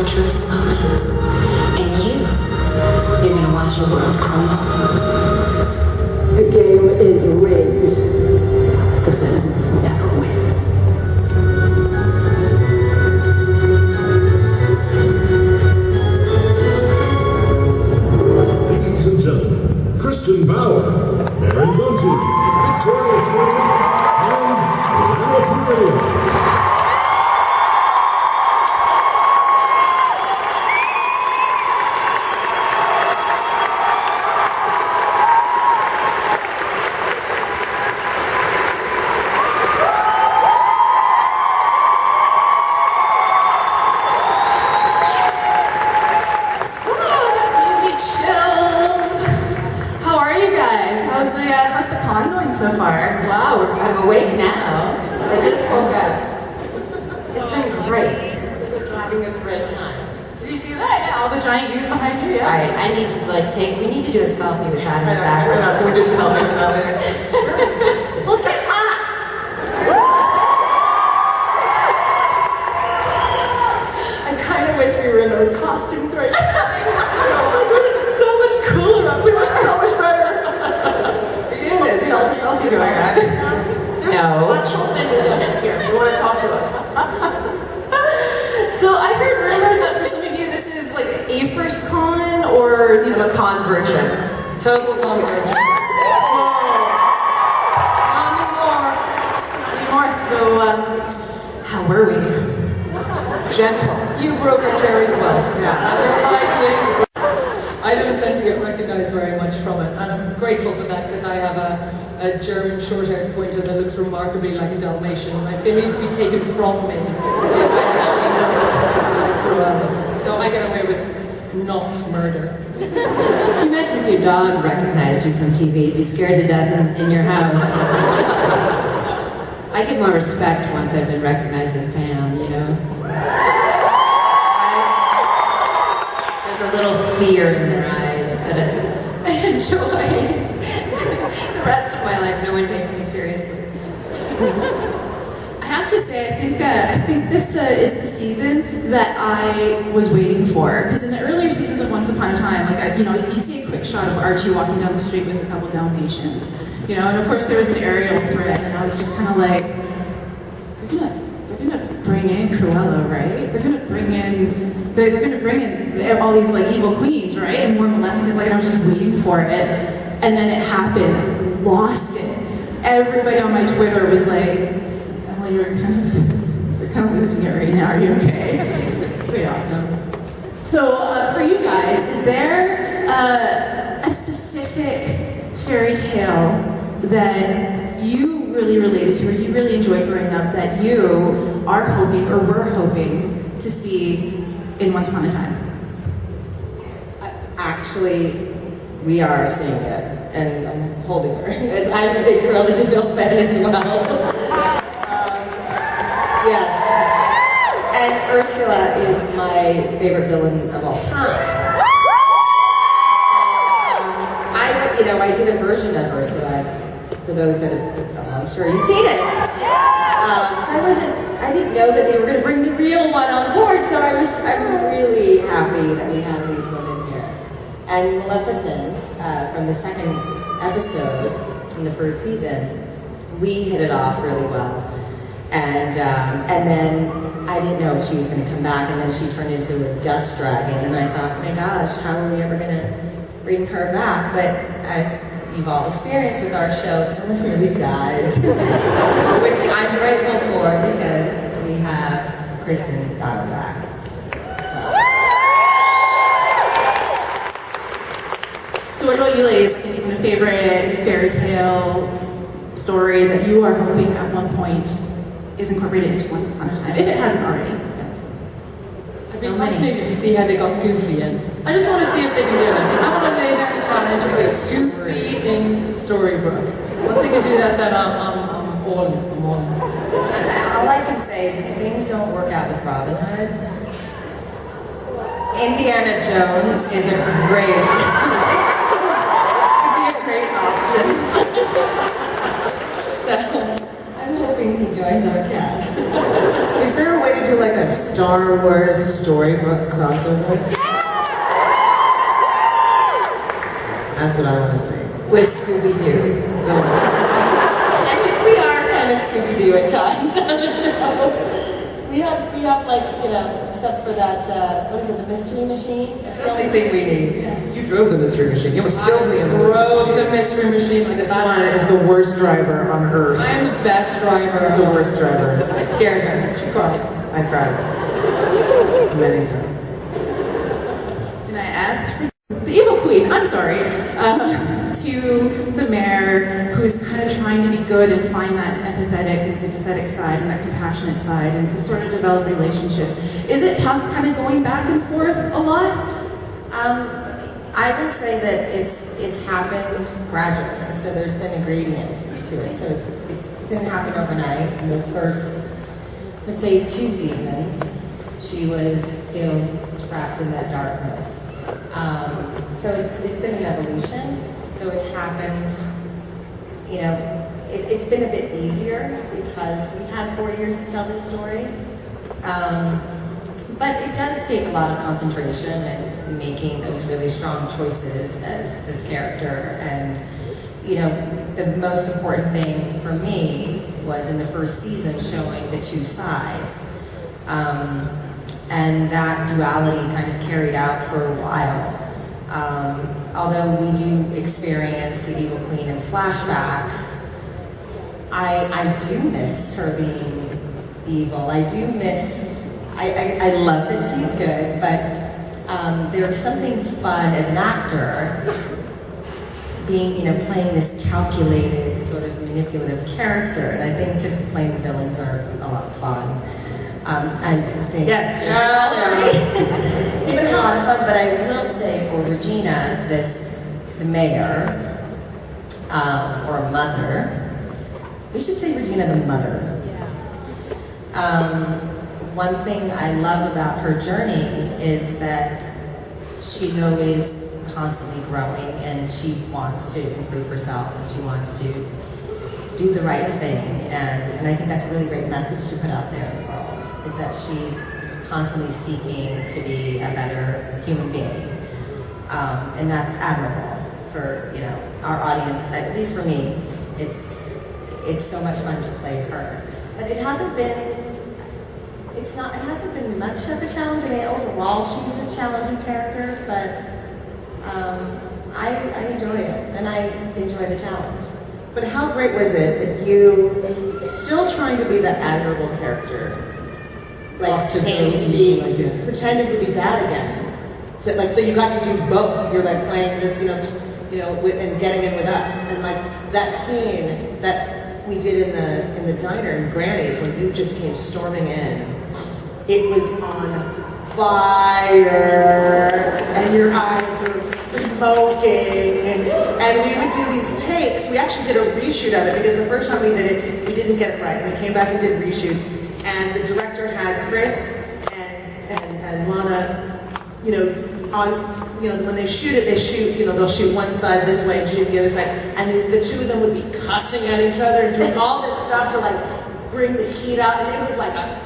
torturous moments. And you're gonna watch your world crumble. The game is rigged. The villains never win. Ladies and gentlemen, Kristin Bauer, Merrin Dungey, Victoria Smurfit, and Lana Parilla. So far. Wow, I'm awake now. I just woke up. It's been great. Having a great time. Did you see that? Yeah, all the giant U's behind you, yeah. Alright, I need to we need to do a selfie with that in the background. Can we do the selfie with that later? Look at us! I kind of wish we were in those costumes right now. Oh my god, it's so much cooler. We look so much better. Selfie going on. No. Actual vendors up here. You want to talk to us? So I heard rumors that for some of you this is like a first con or a conversion. Total conversion. Not anymore. So how were we? Gentle. You broke our cherries well. Yeah. I don't tend to get recognized very much from it, and I'm grateful for that because I have a German short-haired pointer that looks remarkably like a Dalmatian, and I feel he'd be taken from me if I actually looked Cruella. So I get away with not murder. Can you imagine if your dog recognized you from TV? You'd be scared to death in your house. I get more respect once I've been recognized as Pam, There's a little fear in their eyes that I enjoy. The rest of my life, no one takes me seriously. I have to say, I think this is the season that I was waiting for. Because in the earlier seasons of Once Upon a Time, you'd see a quick shot of Archie walking down the street with a couple Dalmatians, and of course there was an aerial threat, and I was just kind of like, they're gonna bring in Cruella, right? They're gonna bring in all these evil queens, right? And more Maleficent, and I was just waiting for it, and then it happened. Lost it. Everybody on my Twitter was like, "Well, you're kind of losing it right now. Are you okay?" It's pretty awesome. So for you guys, is there a specific fairy tale that you really related to, or you really enjoyed growing up, that you are hoping or were hoping to see in Once Upon a Time? Actually, we are seeing it, and I'm holding her. As I'm a big Cruella de Vil fan as well. Yes. And Ursula is my favorite villain of all time. I did a version of Ursula for those that I'm sure you've seen it. So I didn't know that they were going to bring the real one on board, so I'm really happy that we have these women here. And Maleficent, from the second episode in the first season, we hit it off really well. And then I didn't know if she was going to come back, and then she turned into a dust dragon, and I thought, my gosh, how are we ever going to bring her back? But as you've all experienced with our show, no one really dies, which I'm grateful for because we have Kristin Bauer back. So what about you ladies? A favorite fairy tale story that you are hoping at one point is incorporated into Once Upon a Time, if it hasn't already? I'd be fascinated to see how they got Goofy in. I just want to see if they can do it. I want to lay down the challenge and get Goofy into Storybook. Once they can do that, then I'm all in. All I can say is if things don't work out with Robin Hood, Indiana Jones is a great option. So, I'm hoping he joins our cast. Is there a way to do like a Star Wars storybook crossover? That's what I want to see. With Scooby-Doo. I think we are kind of Scooby-Doo at times on the show. We have like, you know, except for that, what is it, the Mystery Machine? That's the only thing we need. You drove the Mystery Machine. You almost killed me in the Mystery Drove Machine. the Mystery Machine like This that. one is the worst driver on earth. I am the best driver. He's the worst driver. I scared her. She cried. I cried. Many times. Can I ask for the evil queen? I'm sorry. To the mayor, who's kind of trying to be good and find that empathetic and sympathetic side and that compassionate side, and to sort of develop relationships. Is it tough, kind of going back and forth a lot? I will say that it's happened gradually. So there's been a gradient to it. So it didn't happen overnight. In those first, let's say, 2 seasons, she was still trapped in that darkness. So it's been an evolution. So it's happened, you know, it's been a bit easier because we've had 4 years to tell this story. But it does take a lot of concentration and making those really strong choices as this character. And, you know, the most important thing for me was in the first season showing the 2 sides. And that duality kind of carried out for a while. Although we do experience the evil queen in flashbacks, I do miss her being evil. I do miss, I love that she's good, but there's something fun as an actor being, you know, playing this calculated, sort of manipulative character. And I think just playing the villains are a lot of fun. I think Yes. it's a lot of fun, but I will say for Regina, the mayor, or mother, we should say Regina the mother. One thing I love about her journey is that she's always constantly growing and she wants to improve herself and she wants to do the right thing. And I think that's a really great message to put out there in the world. Is that she's constantly seeking to be a better human being. And that's admirable for, you know, our audience. At least for me, it's so much fun to play her. But it hasn't been much of a challenge. I mean, overall, she's a challenging character, but I enjoy it, and I enjoy the challenge. But how great was it that you, still trying to be that admirable character, like pretended to be bad again. So, like, so you got to do both. You're like playing this, you know, and getting in with us, and like that scene that we did in the diner in Granny's when you just came storming in. It was on fire, and your eyes were smoking, and we would do these takes. We actually did a reshoot of it because the first time we did it, we didn't get it right. We came back and did reshoots, and the director had Chris and Lana, you know, on, you know, when they shoot it, they'll shoot one side this way and shoot the other side, and the 2 of them would be cussing at each other and doing all this stuff to like bring the heat out, and it was like a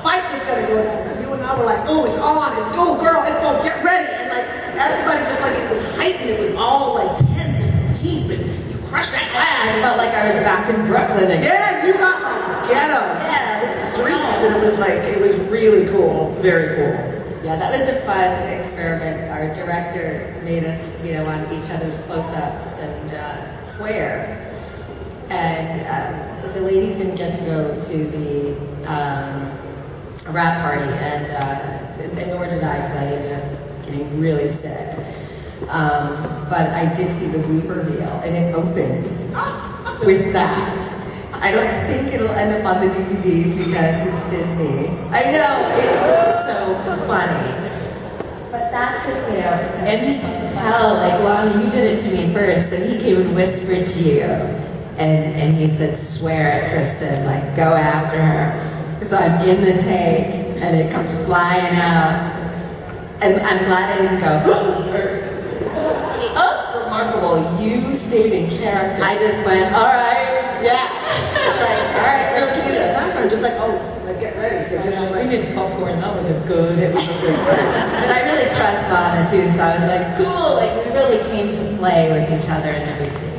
fight was gonna go down. You and I were like, oh, it's on, it's go, girl, let's go, get ready, and like everybody just like it was heightened, it was all like tense and deep, and you crushed that glass. I felt like I was back in Brooklyn again. Yeah, you got like ghetto, streets, and it was really cool, very cool. Yeah, that was a fun experiment. Our director made us, you know, on each other's close-ups and swear. And the ladies didn't get to go to the wrap party, and nor did I, because I ended up getting really sick. But I did see the blooper reel, and it opens with that. I don't think it'll end up on the DVDs because it's Disney. I know, it's so funny. But that's just, you know, And he didn't tell, like, Lana, you did it to me first, so he came and whispered to you. And he said, swear at Kristin, like, go after her. So I'm in the take, and it comes flying out. And I'm glad I didn't go, It's remarkable. You stayed in character. I just went, all right. Yeah. Like, all right, let's do this. I'm just like, oh, like, get ready, because it's like, needed popcorn. That was a good. But I really trust Lana too, so I was like, cool, like we really came to play with each other in every scene.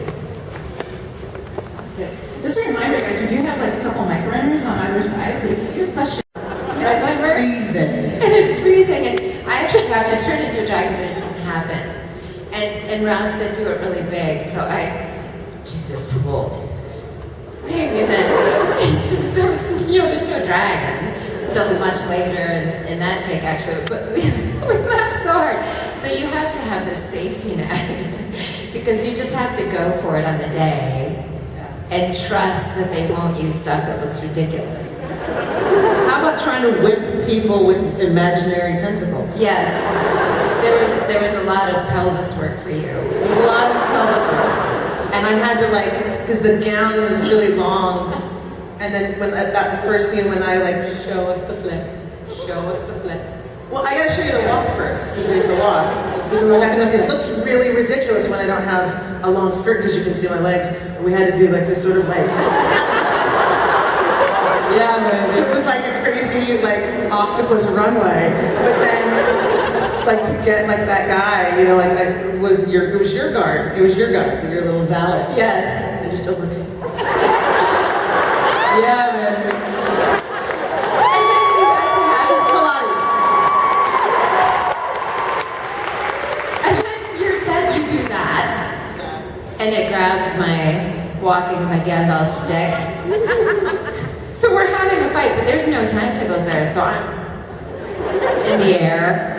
Just a reminder, guys, we do have like a couple mic runners on either side, so if you do have questions. It's freezing. And it's freezing, and I actually got to turn into a dragon, but it doesn't happen. And Ralph said do it really big, so I did this whole thing, and then there was, there's no dragon until much later in that take actually, but we laughed so hard. So you have to have this safety net because you just have to go for it on the day and trust that they won't use stuff that looks ridiculous. How about trying to whip people with imaginary tentacles? Yes, there was a lot of pelvis work for you. There was a lot of pelvis work. And I had to because the gown was really long. And then when that first scene when I Show us the flip. Show us the flip. well, I gotta show you the walk first, because there's the walk. It looks really ridiculous when I don't have a long skirt, because you can see my legs. And we had to do this sort of Yeah, man. So it was like a crazy octopus runway. But then to get that guy, it was your guard. It was your guard, your little valet. Yes. And just open. Yeah, man. And then you got to have Pilates. and then you're you do that, and it grabs my Gandalf stick. So we're having a fight, but there's no tentacles there, so I'm in the air.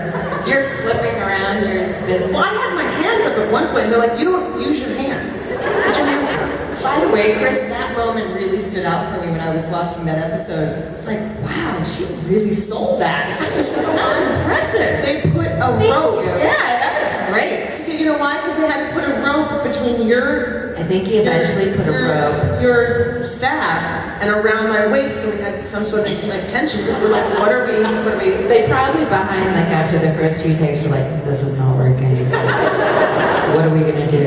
You're flipping around your business. Well, I had my hands up at one point, and they're like, you don't use your hands. Put your hands up. By the way, Chris, that moment really stood out for me when I was watching that episode. It's like, wow, she really sold that. That was impressive. They put a Thank rope. you. Yeah, that was great. You know why? Because they had to put a rope between I think he eventually put a rope. your staff and around my waist, so we had some sort of tension. Because we're like, what are we? They probably behind, after the first few takes, were like, this is not working. What are we gonna do?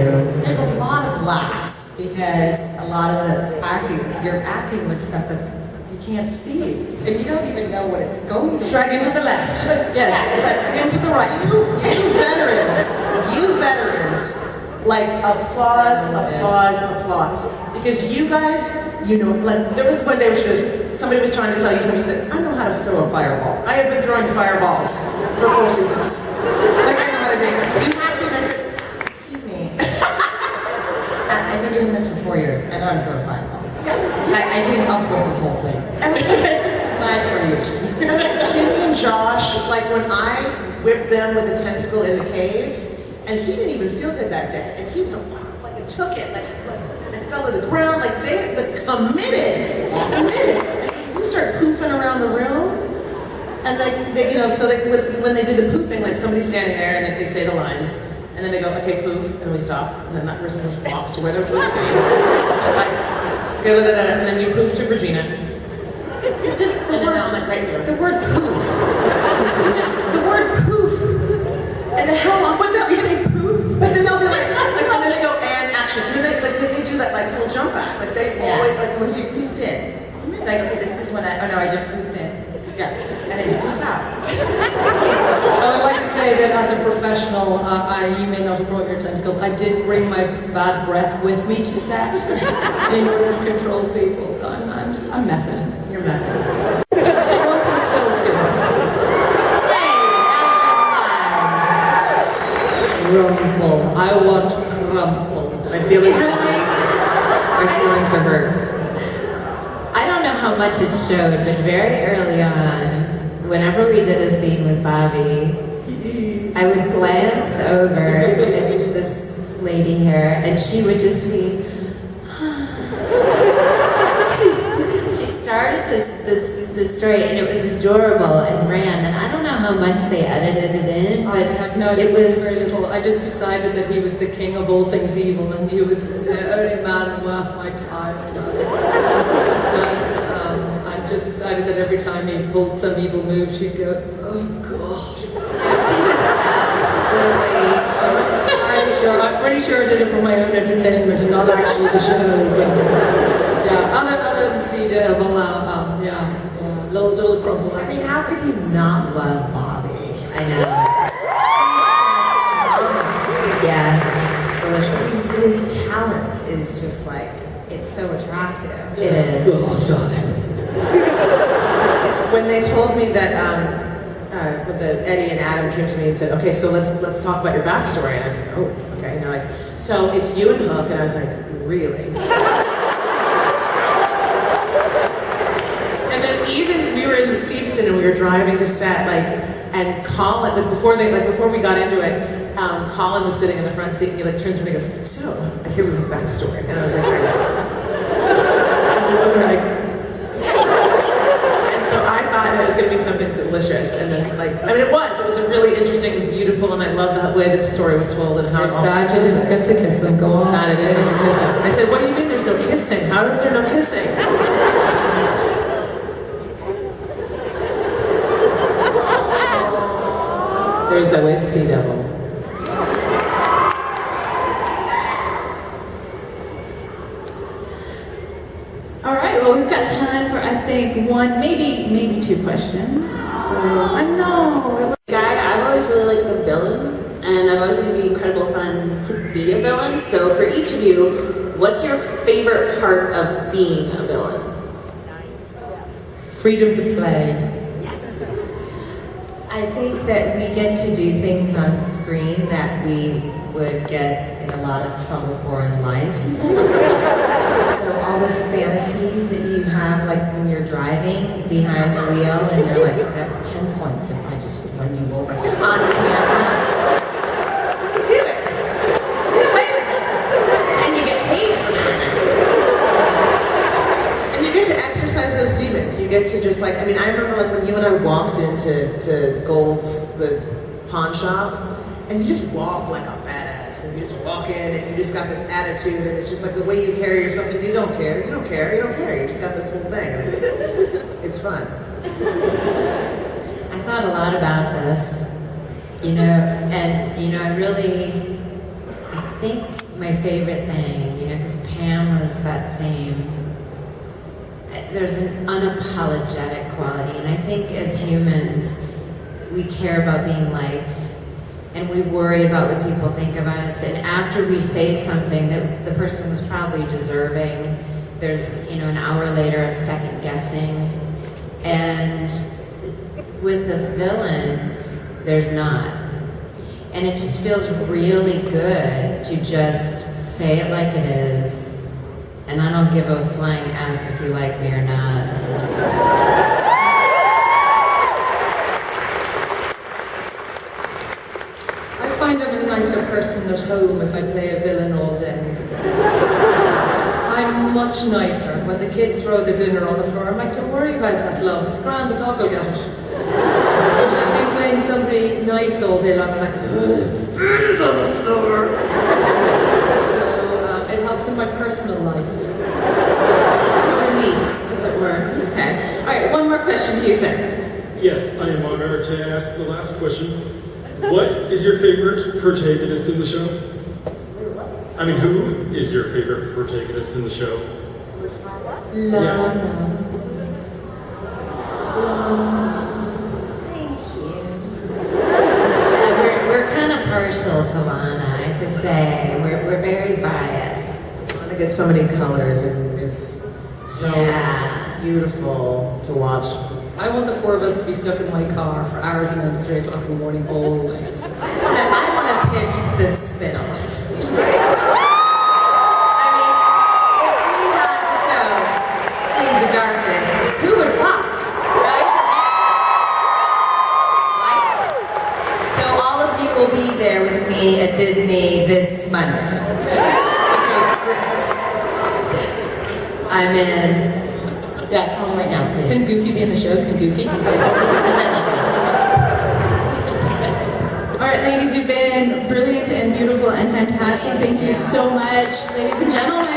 There's a lot of laughs because a lot of the acting, you're acting with stuff that's you can't see, and you don't even know what it's going to. Drag into the left. Yes, it's Into the right. You veterans, applause. Because you guys, there was one day when somebody was trying to tell you something, you said, I know how to throw a fireball. I have been throwing fireballs for 4 seasons. I know how to do it. You have to listen. Excuse me. I've been doing this for 4 years. I know how to throw a fireball. I came up with the whole thing. This is my creation. And Jimmy and Josh, when I whipped them with a tentacle in the cave, and he didn't even feel good that day, and he was it took it, and fell to the ground, they committed. And you start poofing around the room, and when they do the poofing, somebody's standing there, and they say the lines, and then they go, okay, poof, and we stop, and then that person walks to where they're supposed to be. So it's and then you poof to Regina. It's just the word. Right here. The word poof. It's just the word poof. And the hell off. But you say poof. But then they'll be and then they go, and action. And then they do that full jump back. They always, once you poofed in. It's like, okay, this is when I just poofed in. Yeah. And then you poof out. I would like to say that as a professional, you may not have brought your tentacles. I did bring my bad breath with me to set in order to control people. So I'm method. You're method. Grumpy still skipping. Crumple. I want crumple. My feelings are hurt. I don't know how much it showed, but very early on, whenever we did a scene with Bobby, I would glance over at this lady here, and she would just be. She started this story, and it was adorable and ran, and I don't know how much they edited it in, but I have no idea. it was very little. I just decided that he was the king of all things evil, and he was the only man worth my time. I just decided that every time he pulled some evil move, she'd go, oh God. she was absolutely. I'm pretty sure I did it for my own entertainment and not actually the show. But, yeah, other than CJ, little crumble I mean, action. how could you not love Bobby? I know. Yeah, delicious. His talent is just like, it's so attractive. It is. When they told me that, when Eddie and Adam came to me and said, okay, so let's talk about your backstory, and I said, oh, okay, and they're like, so it's you and Hook, and I was like, really? And then even we were in Steveston and we were driving to set, and Colin, before we got into it, Colin was sitting in the front seat and he turns to me and goes, so, I hear we have a backstory. And I was like, and so I thought it was going to be something delicious. And then, it was a really interesting and beautiful, and I love the way the story was told and how I'm sad you didn't get to kiss him. Go on. Sad I didn't get to kiss him. I said, what do you mean there's no kissing? How is there no kissing? There's always Sea Devil. All right, well, we've got time for, I think, one, maybe two questions. So, I know. Guy, I've always really liked the villains, and I've always think it'd be incredible fun to be a villain. So for each of you, what's your favorite part of being a villain? Freedom to play. I think that we get to do things on screen that we would get in a lot of trouble for in life. So all those fantasies that you have, when you're driving behind the wheel and you're like, I have 10 points if I just run you over on camera. Do it. Play with it. And you get paid for it. And you get to exercise those demons. You get to just I remember when you and I walked into Gold's, the pawn shop, and you just walk like a badass, and you just walk in and you just got this attitude, and it's just the way you carry yourself, and you don't care, you just got this whole thing, and it's fun. I thought a lot about this, and I think my favorite thing, because Pam was that same, there's an unapologetic quality, and I think as humans, we care about being liked, and we worry about what people think of us, and after we say something that the person was probably deserving, there's, an hour later of second guessing, and with a villain, there's not. And it just feels really good to just say it like it is, and I don't give a flying F if you like me or not. I find I'm a nicer person at home if I play a villain all day. I'm much nicer. When the kids throw the dinner on the floor, I'm like, don't worry about that, love. It's grand, the dog will get it. But I've been playing somebody nice all day long, I'm like, food is on the floor. So it helps in my personal life. Release, as it were. Okay. All right, one more question to you, sir. Yes, I am honored to ask the last question. What is your favorite protagonist in the show? Who is your favorite protagonist in the show? Yes. Thank you. We're kind of partial to Lana, I have to say. We're very biased. I want to get so many colors, and it's so beautiful to watch. I want the four of us to be stuck in my car for hours and then 3 o'clock in the morning, always. I want to pitch the spin-offs. If we had the show, Queens of Darkness, who would watch, right? Right? So all of you will be there with me at Disney this Monday. Okay, great. I'm in. Yeah, call me right now, please. Can Goofy be in the show? Can Goofy? All right, ladies, you've been brilliant and beautiful and fantastic. Thank you so much, ladies and gentlemen. I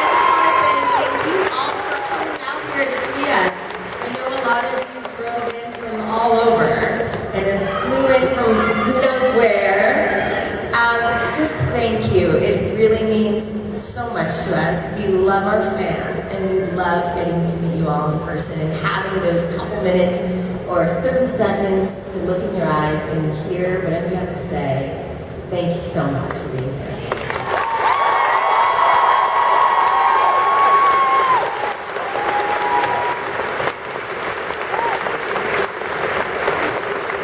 just want to say thank you all for coming out here to see us. I know a lot of you drove in from all over and flew in from who knows where. Just thank you. It really means so much to us. We love our fans, and we love getting to meet you all in person and having those couple minutes or 30 seconds to look in your eyes and hear whatever you have to say. Thank you so much for being here.